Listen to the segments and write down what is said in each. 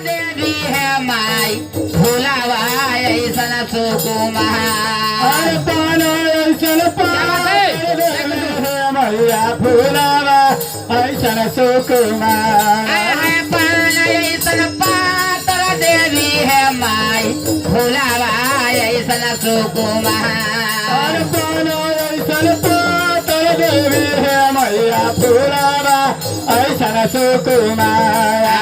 देवी है माई भोलावा ऐसा सुकुमार पाना ऐसन पार मैया फूलावा ऐसन सुकुमार पान ऐसा पातर देवी है माई भोलावा ऐसा सुकुमार पाना ऐसन पातर देवी है मैया फूलावा ऐसन सुकुमार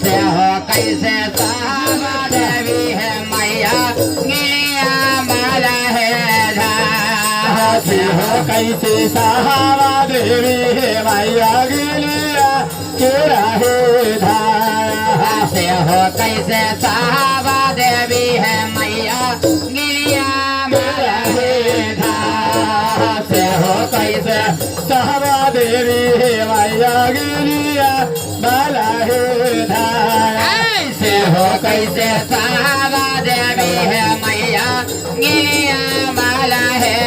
से हो कैसे सावा देवी है मैया गिलिया माला है से हो कैसे सहावा देवी है मैया गिलिया केरा है धारा से हो कैसे सावा देवी है मैया गिलिया माला है से हो कैसे सहावा देवी है मैया गिलिया माला है धारा से हो कैसे सावा देवी है मैया गिलिया माला है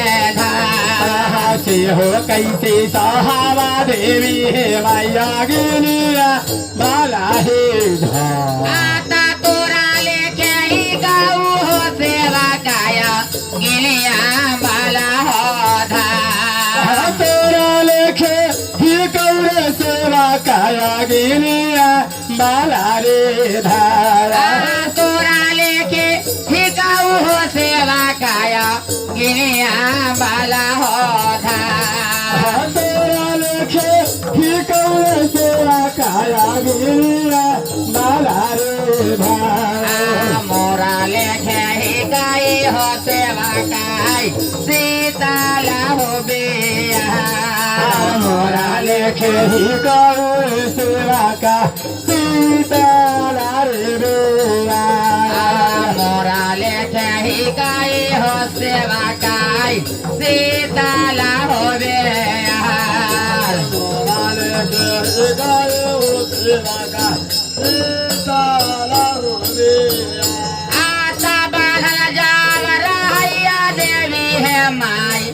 से हो कैसे सहावा देवी है मैया गिलिया माला है धारा आता तोरा लेके ही गाऊ हो सेवा काया गिलिया माला हो तोरा लेखे ही कौरे सेवा काया गिलिया माला रे धारा तोरा लेके ही गाऊ हो सेवा काया गिलिया माला हो तोरा लेखे ही कौरे सेवा काया गिलिया माला रे धारा मोरा लेखे ही गाई हो सेवा काई सीताला हो बिया मोरा लेखे ही कौरे सेवा का सीताला रे बेला मोरा लेखे ही गाई हो सेवा काई सीताला हो बिहार आता बाधल जाव रहैया देवी है माई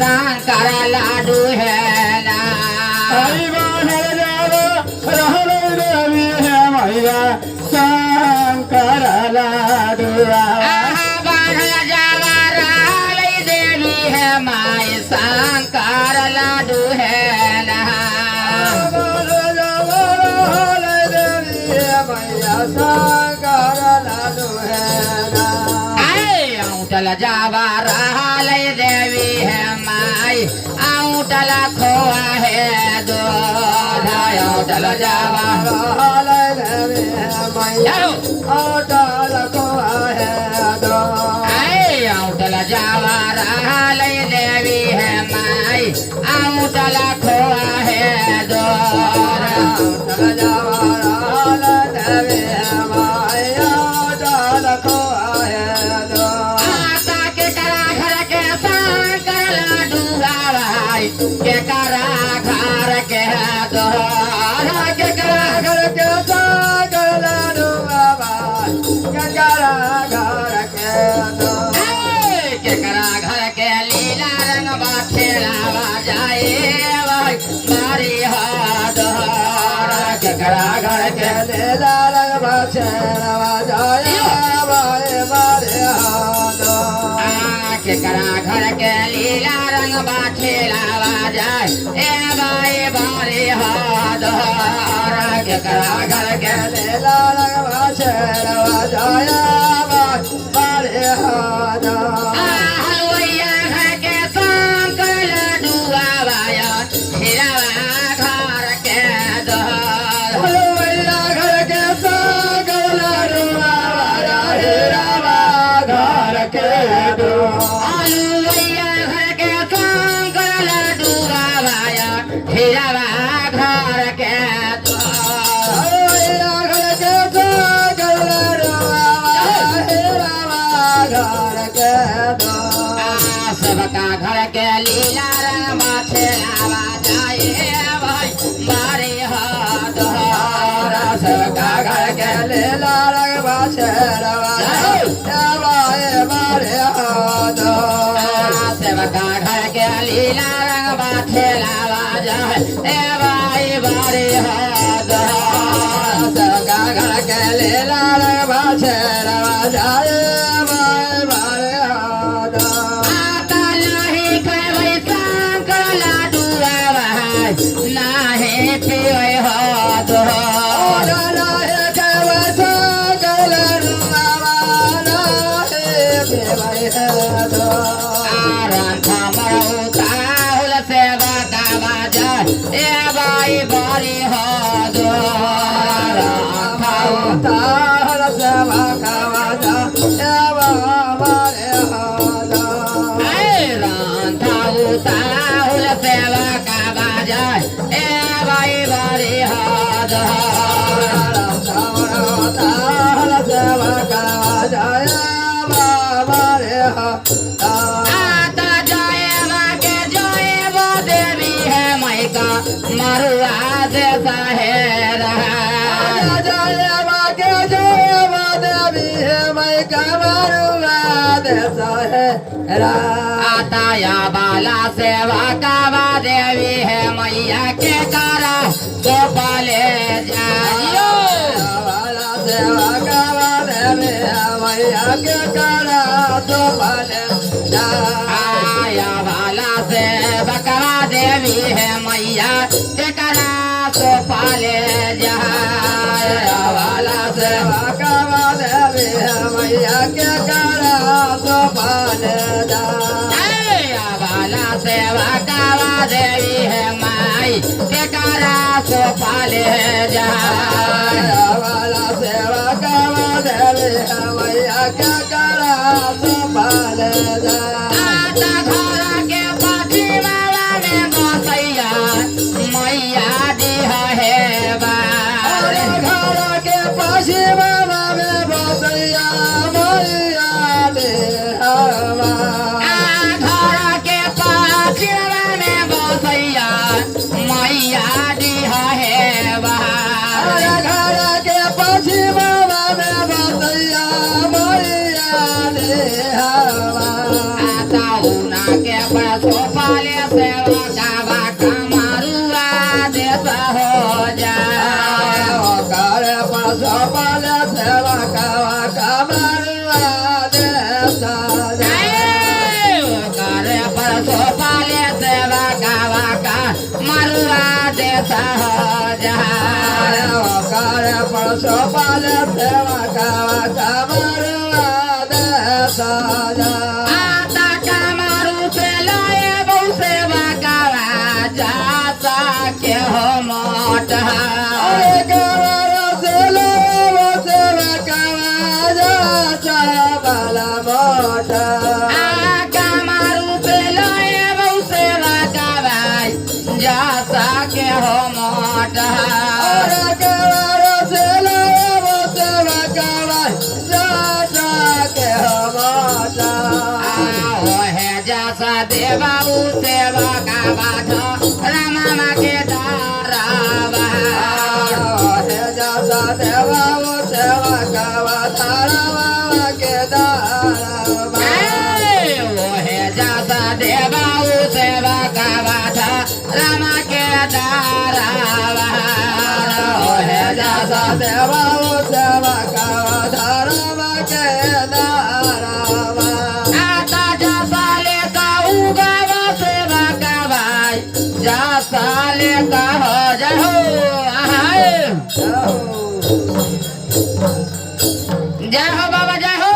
शंकर लाडू है ना शंकर लाडुआ बाधल जाव रहलै देवी है माई शंकर लाडू है ना औटल जावा रहलै देवी है माई औटल खोआ है दो औटल जावा औटल जावा रहलै देवी है माई औटल खोआ है दो आता के करा घर के शंकर लाडू भाई के करा घर के दो के करा घर के शंकर लाडू के करा घर के लीला रंग बाछेला जाए भाई मारी हाथ के करा घर के लीला रंग बाछेला जाए के करा घर के लीला रंग बाछेला जाए ए बाई बारी हाथ के करा घर के लीला रंग बाछेला जाए बारी हाथ हलवैया घर के शंकर लाडू आवाया हिरावा घर के दो हलवैया घर के शंकर लाडू आवाया हिरावा घर के दो हलवैया घर के शंकर लाडू आवाया हिरावा घर के दो हलवैया घर के शंकर लाडू आवाया हिरावा घर के दो सबका घर के लीला रंग छेलावा जाए भाई मारे हाथ सबका घर के लीला रंग छेलावा जाए मारे हाथ सबका घर के लीला रंग छेलावा जाए ए भाई मारे हाथ सबका घर के लीला आता नाही खावै शंकर लाडू आवाय नाही पिवै होत आरण थांबवता हुल सेवा गावाज ए बाई बरी होत हुल सेवा गावाज ए बाई बरी होत आता जयवा के जय वो देवी है मैका मरुआ जैसा है रहा आता या बाला सेवा कावा देवी है मैया के करा तो पाले जाइयो आया बाला सेवा कावा देवी है मैया के करा तो पाले जाया बाला सेवा आया बाला सेवा कावा देवी है माई के करा तो पाले जाया आता घर के पाछी वाला में बसैया मैया दी है बारे घर के पाछी वाला में बसैया मैया दी है बारे आता उना के बसो पाले सेवा गावा कमारुआ देसा हो जा करे बसो पाले सेवा गावा का मरुआ देसा हो जा आता कमारू से लाए बहु सेवा गावा जाता के हो मोटा कमारू से लाए बहु सेवा गावा जाता के हो मोटा जैसा देवाऊ सेवा गावा रामा के दारावा जैसा देवाऊ सेवा गावा रामा के दारावा जैसा आता जैसा लेता गावा सेवा गावा जैसा लेता हो जाओ जय हो बाबा जय हो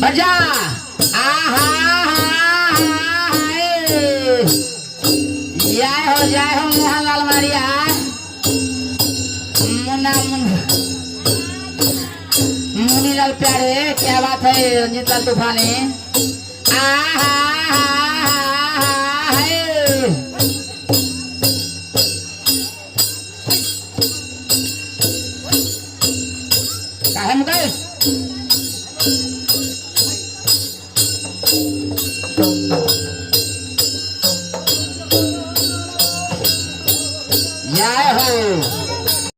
बजा आहा जय हो मोहनलाल मारिया मुन्ना मुनीलाल प्यारे क्या बात है रंजीत लाल तूफानी आहा काहे मुकेश